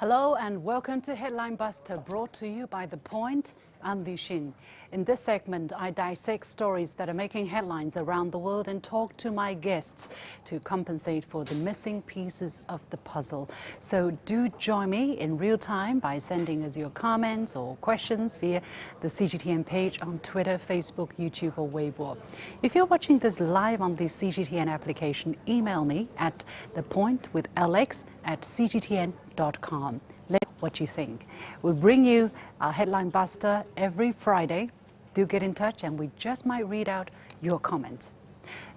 Hello and welcome to Headline Buster, brought to you by The Point. I'm Liu Xin. In this segment, I dissect stories that are making headlines around the world and talk to my guests to compensate for the missing pieces of the puzzle. So do join me in real time by sending us your comments or questions via the CGTN page on Twitter, Facebook, YouTube or Weibo. If you're watching this live on the CGTN application, email me at thepointwithalex@cgtn.com. Let me know what you think. We bring you our Headline Buster every Friday. Do get in touch and we just might read out your comments.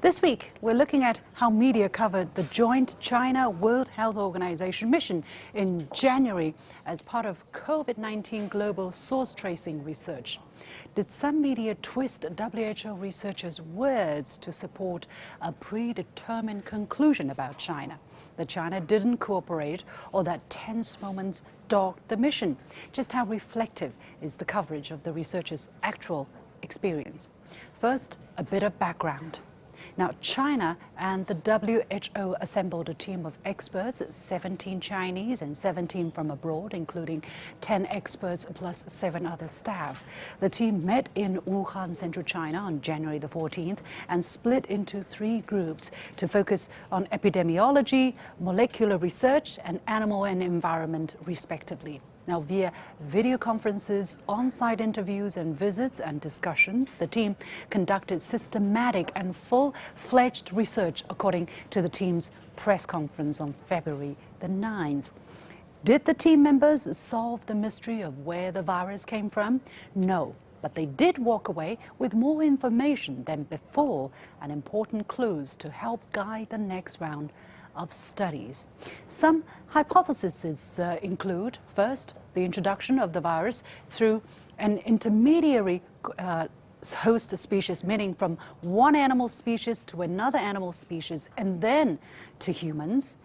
This week, we're looking at how media covered the joint China World Health Organization mission in January as part of COVID-19 global source tracing research. Did some media twist WHO researchers' words to support a predetermined conclusion about China? That China didn't cooperate or that tense moments dogged the mission? Just how reflective is the coverage of the researchers' actual experience? First, a bit of background. Now, China and the WHO assembled a team of experts, 17 Chinese and 17 from abroad, including 10 experts plus 7 other staff. The team met in Wuhan, central China on January the 14th and split into 3 groups to focus on epidemiology, molecular research, and animal and environment, respectively. Now, via video conferences, on-site interviews and visits and discussions, the team conducted systematic and full-fledged research according to the team's press conference on February the 9th. Did the team members solve the mystery of where the virus came from? No, but they did walk away with more information than before and important clues to help guide the next round of studies. Some hypotheses include, first, the introduction of the virus through an intermediary host species, meaning from one animal species to another animal species and then to humans.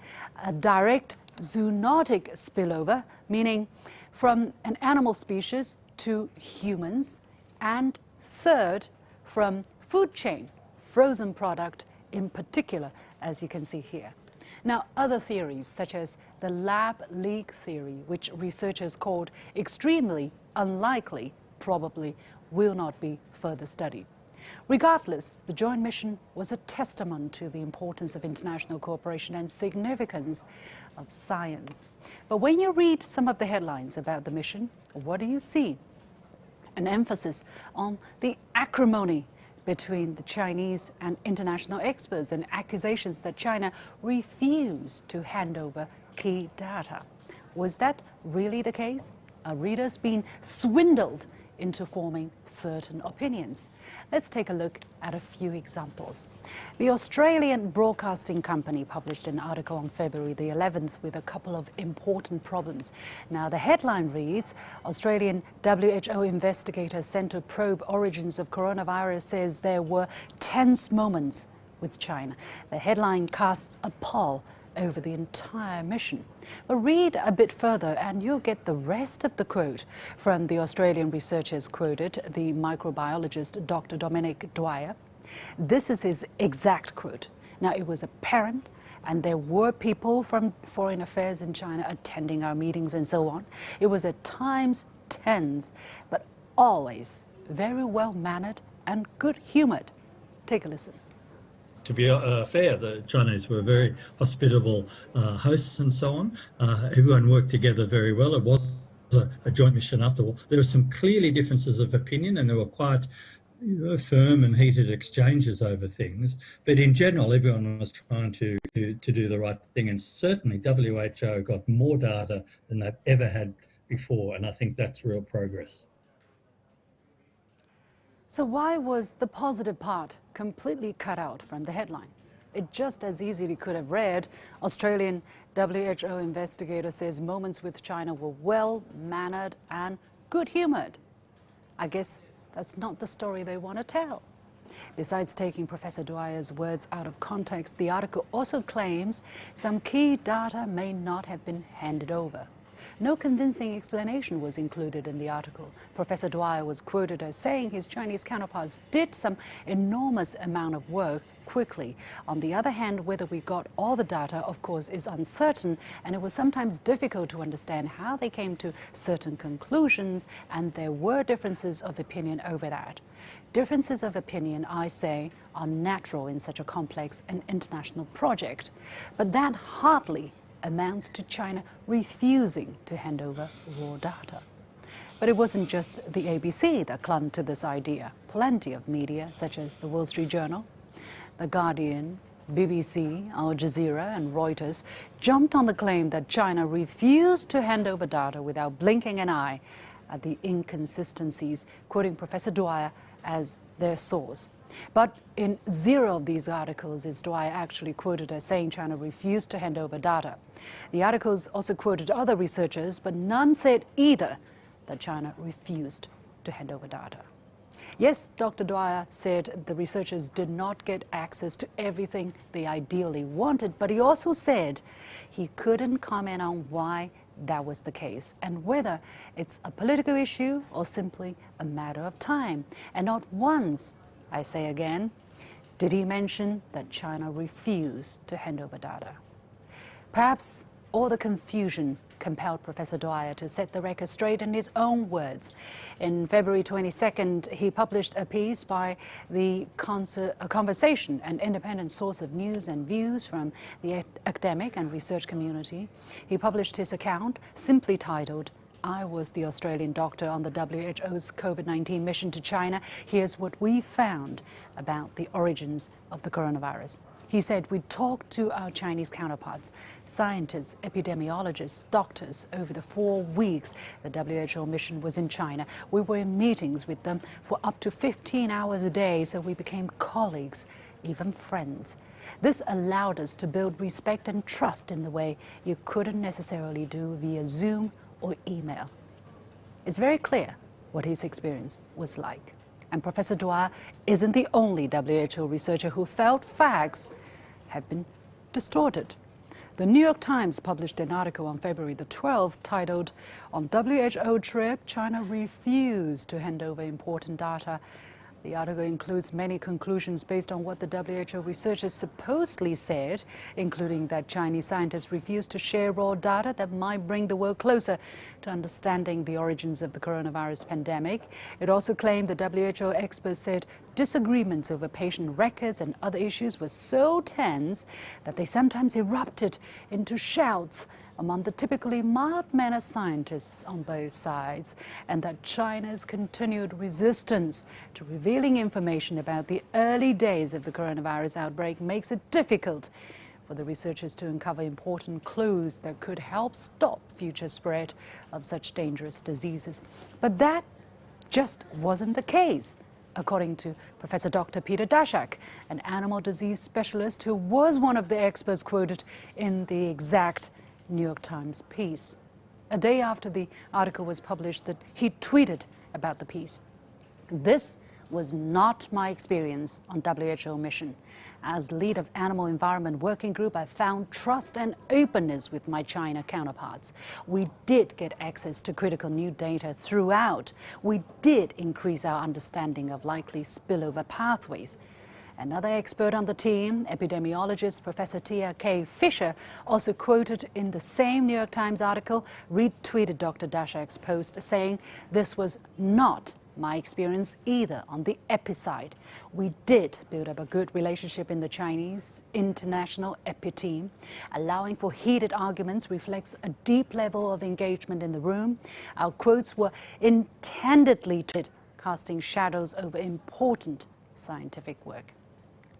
A direct zoonotic spillover, meaning from an animal species to humans. And third, from food chain, frozen product in particular, as you can see here. Now, other theories, such as the lab leak theory, which researchers called extremely unlikely, probably will not be further studied. Regardless, the joint mission was a testament to the importance of international cooperation and significance of science. But when you read some of the headlines about the mission, what do you see? An emphasis on the acrimony between the Chinese and international experts and accusations that China refused to hand over key data. Was that really the case? Are readers being swindled into forming certain opinions? Let's take a look at a few examples. The Australian Broadcasting Company published an article on February the 11th with a couple of important problems. Now, the headline reads, Australian WHO investigator sent to probe origins of coronavirus says there were tense moments with China. The headline casts a pall over the entire mission. But read a bit further and you'll get the rest of the quote from the Australian researchers quoted, the microbiologist Dr. Dominic Dwyer. This is his exact quote. Now, it was apparent and there were people from Foreign Affairs in China attending our meetings and so on. It was at times tense, but always very well-mannered and good-humoured. Take a listen. To be fair, the Chinese were very hospitable hosts and so on. Everyone worked together very well. It was a joint mission after all. There were some clearly differences of opinion and there were quite firm and heated exchanges over things. But in general, everyone was trying to do the right thing. And certainly WHO got more data than they've ever had before. And I think that's real progress. So why was the positive part completely cut out from the headline? It just as easily could have read, Australian WHO investigator says moments with China were well-mannered and good-humoured. I guess that's not the story they want to tell. Besides taking Professor Dwyer's words out of context, the article also claims some key data may not have been handed over. No convincing explanation was included in the article. Professor Dwyer was quoted as saying his Chinese counterparts did some enormous amount of work quickly. On the other hand, whether we got all the data, of course, is uncertain, and it was sometimes difficult to understand how they came to certain conclusions, and there were differences of opinion over that. Differences of opinion, I say, are natural in such a complex and international project, but that hardly amounts to China refusing to hand over raw data. But it wasn't just the ABC that clung to this idea. Plenty of media, such as the Wall Street Journal, The Guardian, BBC, Al Jazeera and Reuters, jumped on the claim that China refused to hand over data without blinking an eye at the inconsistencies, quoting Professor Dwyer as their source. But in zero of these articles is Dwyer actually quoted as saying China refused to hand over data. The articles also quoted other researchers, but none said either that China refused to hand over data. Yes, Dr. Dwyer said the researchers did not get access to everything they ideally wanted, but he also said he couldn't comment on why that was the case and whether it's a political issue or simply a matter of time. And not once, I say again, did he mention that China refused to hand over data. Perhaps all the confusion compelled Professor Dwyer to set the record straight in his own words. In February 22nd, he published a piece by the Conversation, an independent source of news and views from the academic and research community. He published his account, simply titled, "I was the Australian doctor on the WHO's COVID-19 mission to China. Here's what we found about the origins of the coronavirus." He said, "We talked to our Chinese counterparts, scientists, epidemiologists, doctors over the 4 weeks the WHO mission was in China. We were in meetings with them for up to 15 hours a day, so we became colleagues, even friends. This allowed us to build respect and trust in the way you couldn't necessarily do via Zoom or email." It's very clear what his experience was like. And Professor Dwyer isn't the only WHO researcher who felt facts have been distorted. The New York Times published an article on February the 12th titled, "On WHO Trip, China Refused to Hand Over Important Data." The article includes many conclusions based on what the WHO researchers supposedly said, including that Chinese scientists refused to share raw data that might bring the world closer to understanding the origins of the coronavirus pandemic. It also claimed the WHO experts said disagreements over patient records and other issues were so tense that they sometimes erupted into shouts among the typically mild-mannered scientists on both sides, and that China's continued resistance to revealing information about the early days of the coronavirus outbreak makes it difficult for the researchers to uncover important clues that could help stop future spread of such dangerous diseases. But that just wasn't the case, according to Professor Dr. Peter Daszak, an animal disease specialist who was one of the experts quoted in the exact New York Times piece. A day after the article was published, that he tweeted about the piece. "This was not my experience on WHO mission. As lead of Animal Environment Working Group, I found trust and openness with my China counterparts. We did get access to critical new data throughout. We did increase our understanding of likely spillover pathways." Another expert on the team, epidemiologist Professor Tia K. Fisher, also quoted in the same New York Times article, retweeted Dr. Daszak's post saying, "This was not my experience either on the epi side. We did build up a good relationship in the Chinese International Epi team. Allowing for heated arguments reflects a deep level of engagement in the room. Our quotes were intendedly casting shadows over important scientific work."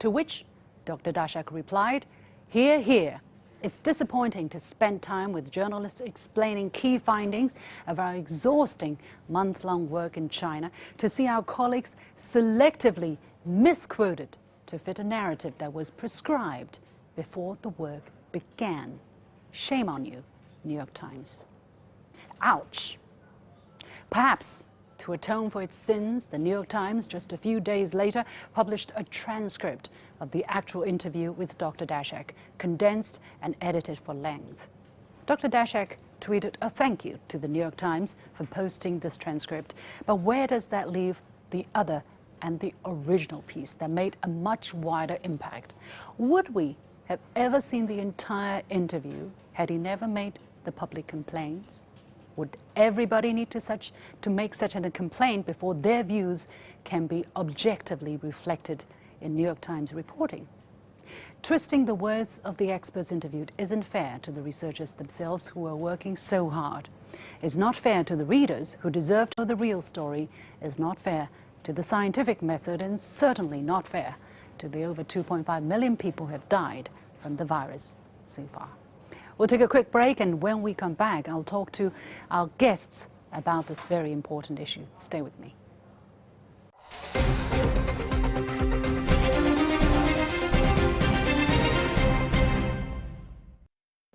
To which Dr. Daszak replied, "Hear, hear. It's disappointing to spend time with journalists explaining key findings of our exhausting month-long work in China, to see our colleagues selectively misquoted to fit a narrative that was prescribed before the work began. Shame on you, New York Times." Ouch. Perhaps to atone for its sins, the New York Times, just a few days later, published a transcript of the actual interview with Dr. Daszak, condensed and edited for length. Dr. Daszak tweeted a thank you to the New York Times for posting this transcript. But where does that leave the other and the original piece that made a much wider impact. Would we have ever seen the entire interview had he never made the public complaints? Would everybody need to make such a complaint before their views can be objectively reflected in New York Times reporting? Twisting the words of the experts interviewed isn't fair to the researchers themselves who are working so hard. It's not fair to the readers who deserve to know the real story. It's not fair to the scientific method, and certainly not fair to the over 2.5 million people who have died from the virus so far. We'll take a quick break, and when we come back, I'll talk to our guests about this very important issue. Stay with me.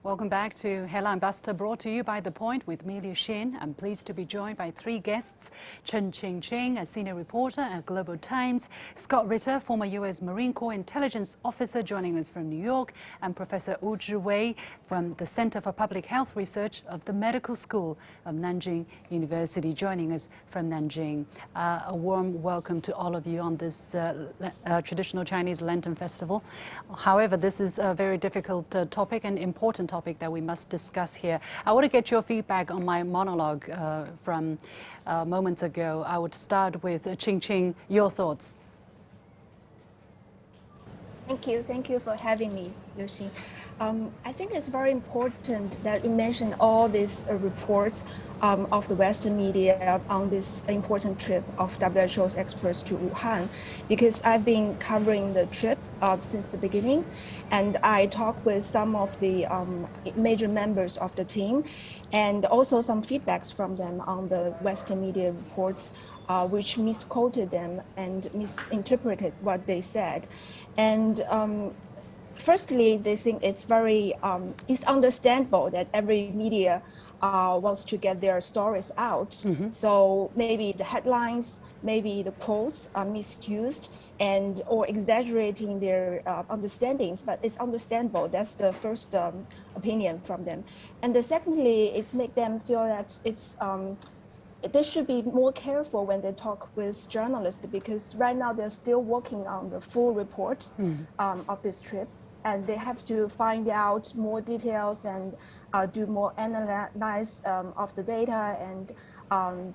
Welcome back to Headline Buster, brought to you by The Point with me, Liu Xin. I'm pleased to be joined by three guests: Chen Qingqing, a senior reporter at Global Times; Scott Ritter, former U.S. Marine Corps intelligence officer, joining us from New York; and Professor Zhiwei from the Center for Public Health Research of the Medical School of Nanjing University, joining us from Nanjing. A warm welcome to all of you on this traditional Chinese Lantern Festival. However, this is a very difficult topic and important topic that we must discuss here. I want to get your feedback on my monologue from moments ago. I would start with Qingqing. Your thoughts? Thank you for having me, Liu Xin. I think it's very important that you mentioned all these reports of the Western media on this important trip of WHO's experts to Wuhan, because I've been covering the trip since the beginning, and I talked with some of the major members of the team, and also some feedbacks from them on the Western media reports, which misquoted them and misinterpreted what they said. And firstly, they think it's very, it's understandable that every media wants to get their stories out. Mm-hmm. So maybe the headlines, maybe the quotes are misused or exaggerating their understandings, but it's understandable. That's the first opinion from them. And secondly, it's make them feel that they should be more careful when they talk with journalists, because right now they're still working on the full report of this trip, and they have to find out more details and do more analysis of the data and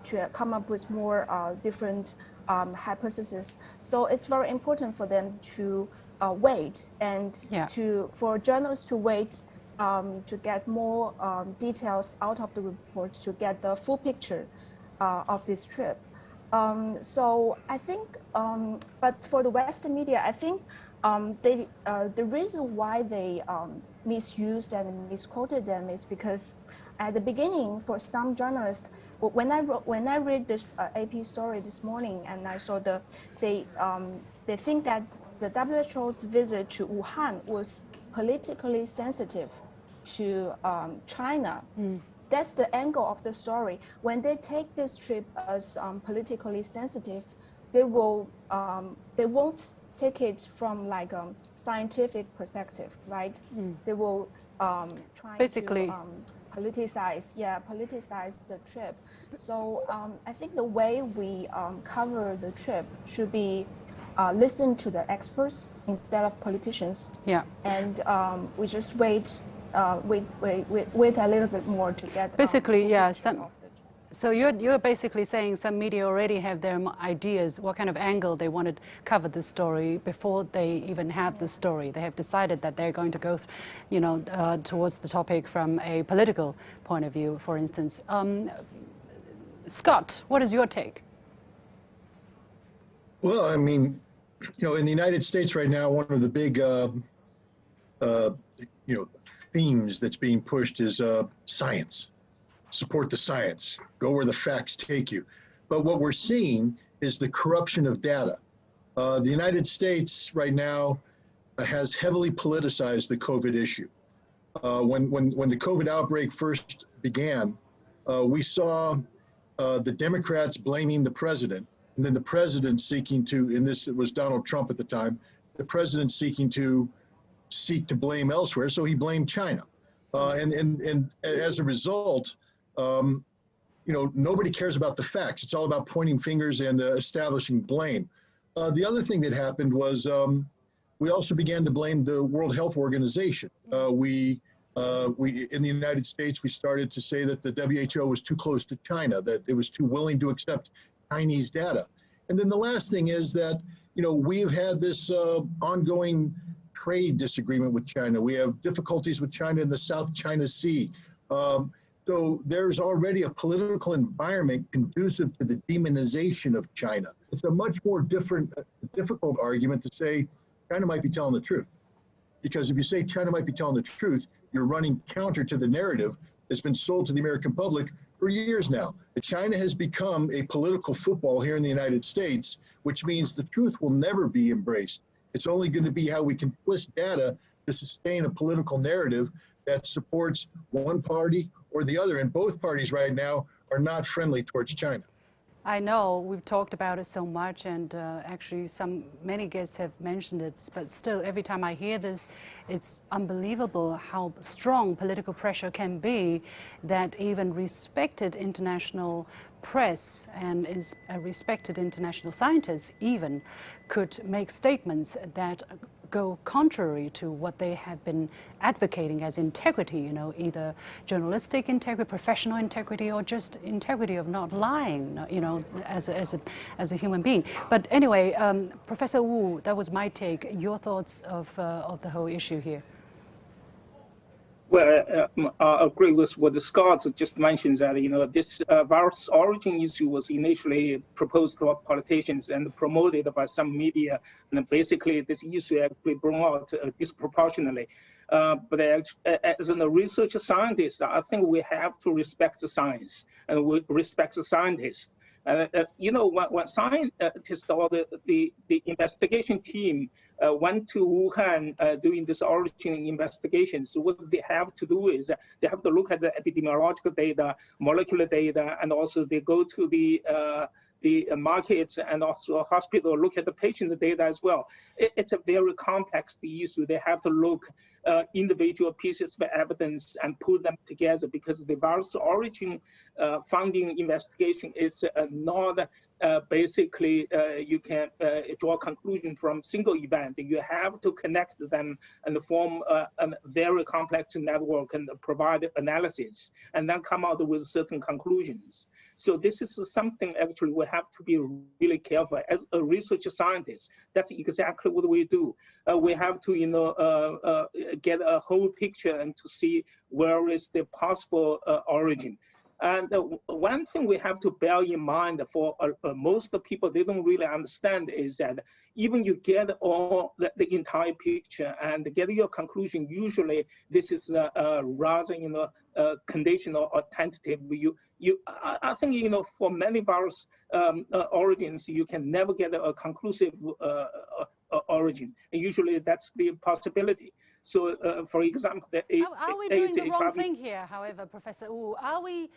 to come up with more different hypotheses. So it's very important for them to wait and for journalists to wait to get more details out of the report, to get the full picture of this trip. So I think, but for the Western media, I think the reason why they misused and misquoted them is because at the beginning, for some journalists, when I read this AP story this morning, and I saw they think that the WHO's visit to Wuhan was politically sensitive to China. That's the angle of the story. When they take this trip as politically sensitive, they won't take it from like a scientific perspective, right? They will try basically to politicize the trip. So I think the way we cover the trip should be listen to the experts instead of politicians. Yeah. And we just wait a little bit more to get basically so you're basically saying some media already have their ideas what kind of angle they want to cover the story before they even have the story. They have decided that they're going to go towards the topic from a political point of view, for instance. Scott, what is your take? Well, I mean, in the United States right now, one of the big themes that's being pushed is science. Support the science, go where the facts take you. But what we're seeing is the corruption of data. The United States right now has heavily politicized the COVID issue. When the COVID outbreak first began, we saw the Democrats blaming the president, and then the president seeking to, and this was Donald Trump at the time, the president seek to blame elsewhere, so he blamed China. And as a result, nobody cares about the facts. It's all about pointing fingers and establishing blame. The other thing that happened was we also began to blame the World Health Organization. We in the United States, we started to say that the WHO was too close to China, that it was too willing to accept Chinese data. And then the last thing is that, we've had this ongoing trade disagreement with China. We have difficulties with China in the South China Sea. So there's already a political environment conducive to the demonization of China. It's a much more difficult argument to say China might be telling the truth. Because if you say China might be telling the truth, you're running counter to the narrative that's been sold to the American public for years now. China has become a political football here in the United States, which means the truth will never be embraced. It's only going to be how we can twist data to sustain a political narrative that supports one party or the other. And both parties right now are not friendly towards China. I know we've talked about it so much, and actually many guests have mentioned it, but still every time I hear this, it's unbelievable how strong political pressure can be, that even respected international press and respected international scientists even could make statements that go contrary to what they have been advocating as integrity, either journalistic integrity, professional integrity, or just integrity of not lying, as a human being. But anyway, Professor Wu, that was my take. Your thoughts of the whole issue here? Well, I agree with what Scott just mentioned, that this virus origin issue was initially proposed by politicians and promoted by some media, and basically this issue actually brought out disproportionately. But as a research scientist, I think we have to respect the science, and we respect the scientists. When scientists or the investigation team went to Wuhan doing this origin investigations, what they have to do is they have to look at the epidemiological data, molecular data, and also they go to the market and also hospital, look at the patient data as well. It's a very complex issue. They have to look individual pieces of evidence and put them together, because the virus origin finding investigation is not basically you can draw a conclusion from single event. You have to connect them and form a very complex network and provide analysis and then come out with certain conclusions. So this is something actually we have to be really careful. As a research scientist, that's exactly what we do. We have to get a whole picture and to see where is the possible origin. And one thing we have to bear in mind for most of the people, they don't really understand, is that even you get all the entire picture and get your conclusion, usually this is rather conditional or tentative. I think for many virus origins, you can never get a conclusive origin, and usually that's the possibility. So, for example, are we doing the wrong thing here, however, Professor Wu? Are we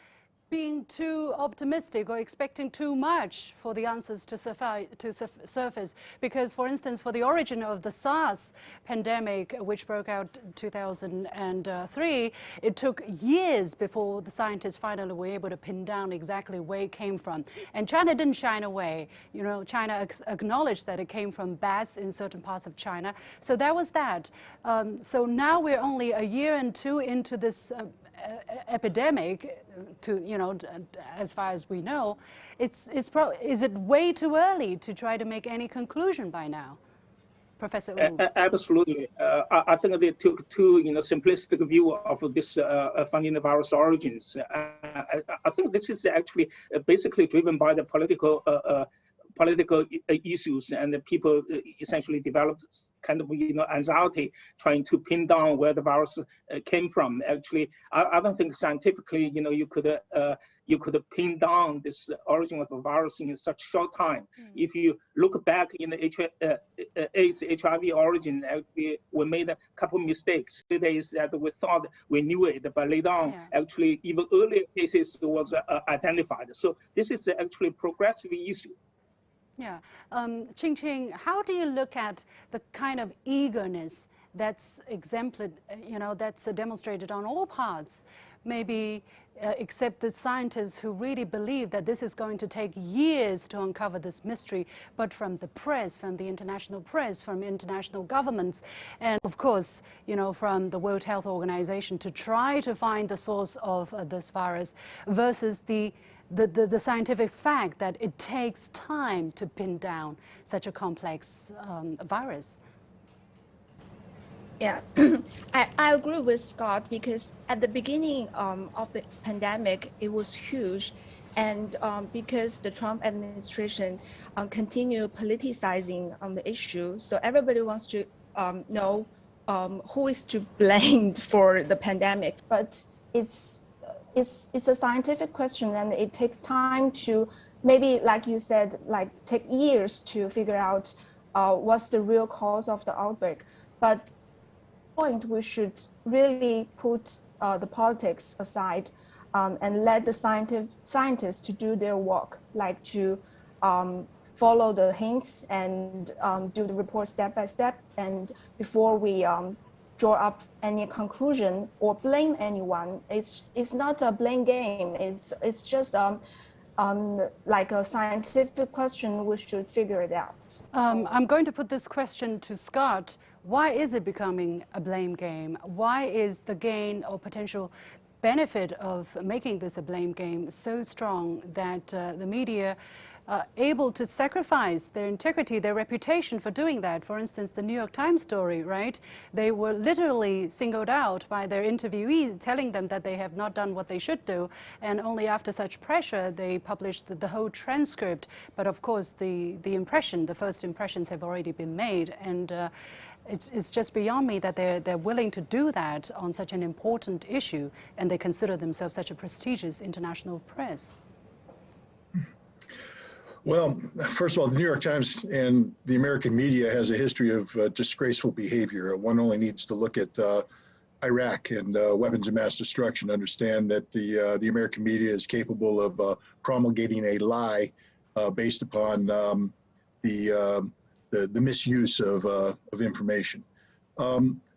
being too optimistic or expecting too much for the answers to surface? Because, for instance, for the origin of the SARS pandemic, which broke out in 2003, it took years before the scientists finally were able to pin down exactly where it came from. And China didn't shy away. China acknowledged that it came from bats in certain parts of China. So that was that. So now we're only a year and two into this epidemic, as far as we know. Is it way too early to try to make any conclusion by now, Professor Wu? Absolutely. I think they took too simplistic view of this finding the virus origins. I think this is actually basically driven by the political issues, and the people essentially developed kind of anxiety trying to pin down where the virus came from. Actually, I don't think scientifically you could pin down this origin of the virus in such short time. If you look back in the AIDS HIV origin, actually we made a couple mistakes. Today is that we thought we knew it, but later on, actually even earlier cases was identified. So this is actually a progressive issue. Yeah. Qingqing, how do you look at the kind of eagerness that's that's demonstrated on all parts. Maybe except the scientists who really believe that this is going to take years to uncover this mystery, but from the press, from the international press, from international governments, and of course, from the World Health Organization to try to find the source of this virus versus the scientific fact that it takes time to pin down such a complex virus. Yeah, I agree with Scott, because at the beginning of the pandemic, it was huge. And because the Trump administration continued politicizing on the issue, so everybody wants to know who is to blame for the pandemic. But it's a scientific question, and it takes time to, maybe like you said, take years to figure out what's the real cause of the outbreak. But we should really put the politics aside and let the scientists to do their work, like to follow the hints and do the report step by step. And before we draw up any conclusion or blame anyone, it's not a blame game. It's just like a scientific question. We should figure it out. I'm going to put this question to Scott. Why is it becoming a blame game? Why is the gain or potential benefit of making this a blame game so strong that the media are able to sacrifice their integrity, their reputation for doing that? For instance, the New York Times story, right? They were literally singled out by their interviewee, telling them that they have not done what they should do, and only after such pressure they published the whole transcript. But of course, the first impressions have already been made, and it's just beyond me that they're willing to do that on such an important issue, and they consider themselves such a prestigious international press. Well, first of all, the New York Times and the American media has a history of disgraceful behavior. One only needs to look at Iraq and weapons of mass destruction to understand that the American media is capable of promulgating a lie based upon the misuse of information.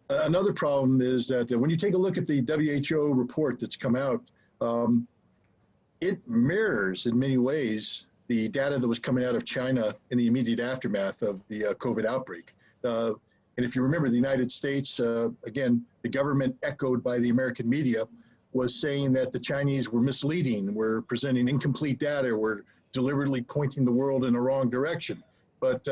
Another problem is that when you take a look at the WHO report that's come out, it mirrors in many ways the data that was coming out of China in the immediate aftermath of the COVID outbreak. And if you remember, the United States, again, the government echoed by the American media, was saying that the Chinese were misleading, were presenting incomplete data, were deliberately pointing the world in the wrong direction. But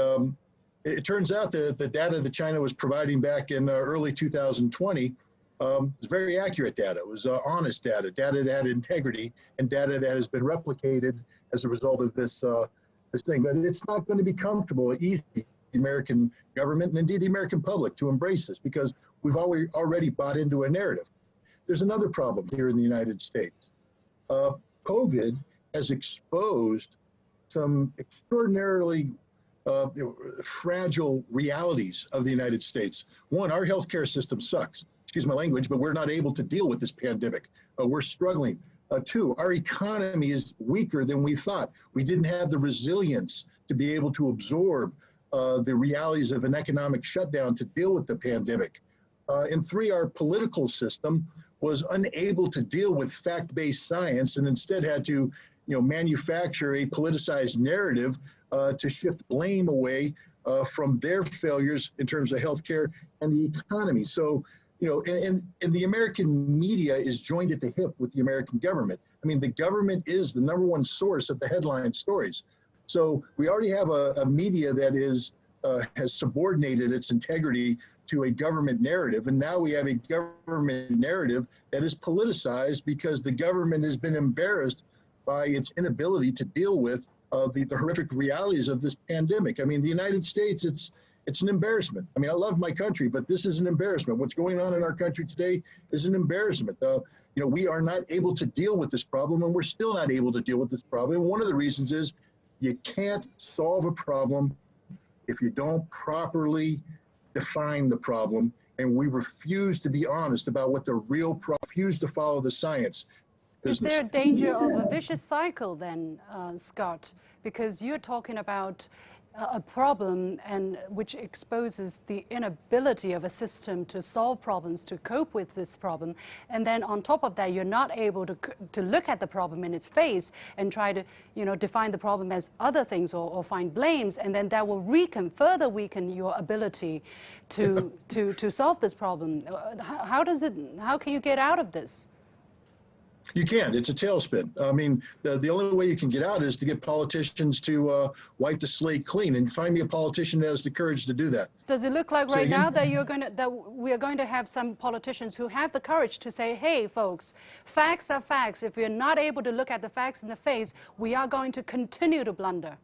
it turns out that the data that China was providing back in early 2020 was very accurate data. It was honest data that had integrity, and data that has been replicated as a result of this thing. But it's not going to be comfortable, easy, the American government and indeed the American public to embrace this, because we've already bought into a narrative. There's another problem here in the United States. COVID has exposed some extraordinarily fragile realities of the United States. One, our healthcare system sucks. Excuse my language, but we're not able to deal with this pandemic. We're struggling. Two, our economy is weaker than we thought. We didn't have the resilience to be able to absorb the realities of an economic shutdown to deal with the pandemic. And three, our political system was unable to deal with fact-based science and instead had to, manufacture a politicized narrative to shift blame away from their failures in terms of healthcare and the economy. So, and the American media is joined at the hip with the American government. I mean, the government is the number one source of the headline stories. So we already have a media that has subordinated its integrity to a government narrative. And now we have a government narrative that is politicized because the government has been embarrassed by its inability to deal with the horrific realities of this pandemic. I mean, the United States, it's an embarrassment. I mean, I love my country, but this is an embarrassment. What's going on in our country today is an embarrassment. We are not able to deal with this problem, and we're still not able to deal with this problem. And one of the reasons is you can't solve a problem if you don't properly define the problem, and we refuse to be honest about what the real problem, refuse to follow the science. Is there a danger of a vicious cycle then, Scott? Because you're talking about a problem and which exposes the inability of a system to solve problems, to cope with this problem, and then on top of that you're not able to look at the problem in its face and try to define the problem as other things or find blames, and then that will further weaken your ability to solve this problem. How can you get out of this? You can't. It's a tailspin. I mean, the only way you can get out is to get politicians to wipe the slate clean, and find me a politician that has the courage to do that. Does it look like right now that we are going to have some politicians who have the courage to say, hey, folks, facts are facts. If we're not able to look at the facts in the face, we are going to continue to blunder?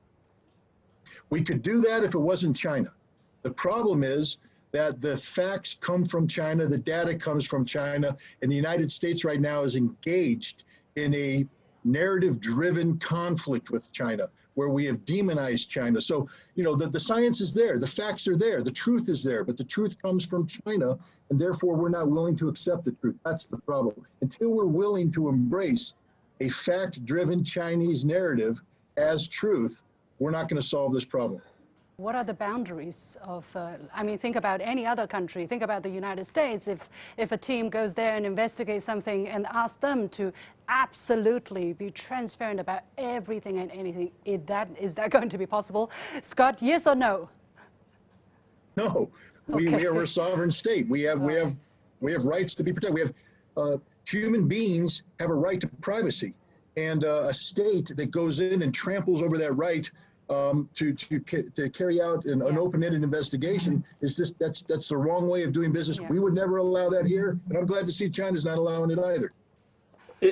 We could do that if it wasn't China. The problem is that the facts come from China, the data comes from China, and the United States right now is engaged in a narrative-driven conflict with China, where we have demonized China. So, the science is there, the facts are there, the truth is there, but the truth comes from China, and therefore we're not willing to accept the truth. That's the problem. Until we're willing to embrace a fact-driven Chinese narrative as truth, we're not going to solve this problem. What are the boundaries of, think about any other country, think about the United States. If a team goes there and investigates something and asks them to absolutely be transparent about everything and anything, is that going to be possible? Scott, yes or no? No, we are a sovereign state. We have rights to be protected. We have human beings have a right to privacy, and a state that goes in and tramples over that right to carry out an open-ended investigation that's the wrong way of doing business. We would never allow that here, and I'm glad to see China's not allowing it either.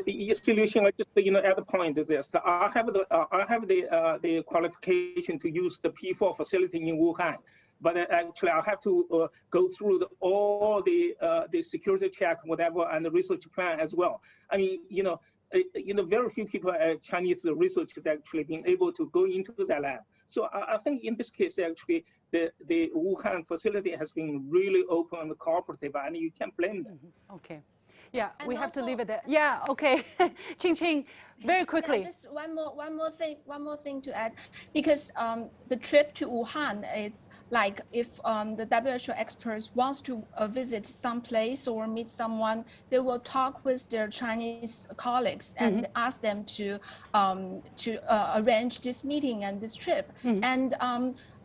Yes, Liu Xin, just add the point is this: I have the qualification to use the P4 facility in Wuhan, but actually I have to go through all the security check, whatever, and the research plan as well. I mean, very few people, Chinese researchers, actually been able to go into that lab. So I think in this case, actually, the Wuhan facility has been really open and cooperative, and you can't blame them. Okay. Yeah, and we also, have to leave it there. Yeah, okay. Qingqing, very quickly. Yeah, just one more thing to add, because the trip to Wuhan, it's like if the WHO experts wants to visit some place or meet someone, they will talk with their Chinese colleagues and ask them to arrange this meeting and this trip. And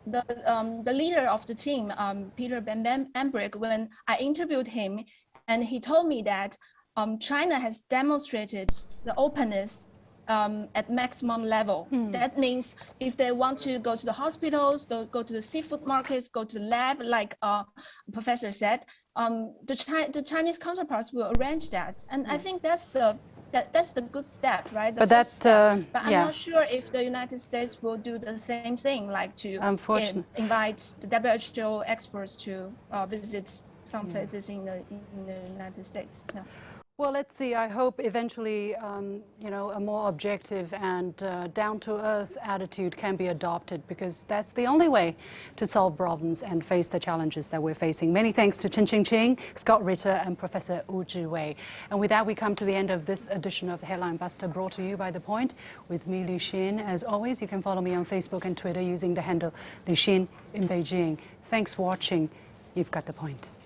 the leader of the team, Peter Bambrick, when I interviewed him, and he told me that China has demonstrated the openness at maximum level. That means if they want to go to the hospitals, go to the seafood markets, go to the lab, like Professor said, the Chinese counterparts will arrange that. And I think that's the good step, right? But I'm not sure if the United States will do the same thing, like to invite the WHO experts to visit some places in the United States. No. Well, let's see. I hope eventually, a more objective and down-to-earth attitude can be adopted, because that's the only way to solve problems and face the challenges that we're facing. Many thanks to Chen Qingqing, Scott Ritter, and Professor Zhiwei. And with that, we come to the end of this edition of Headline Buster, brought to you by The Point with me, Liu Xin. As always, you can follow me on Facebook and Twitter using the handle Liu Xin in Beijing. Thanks for watching. You've got The Point.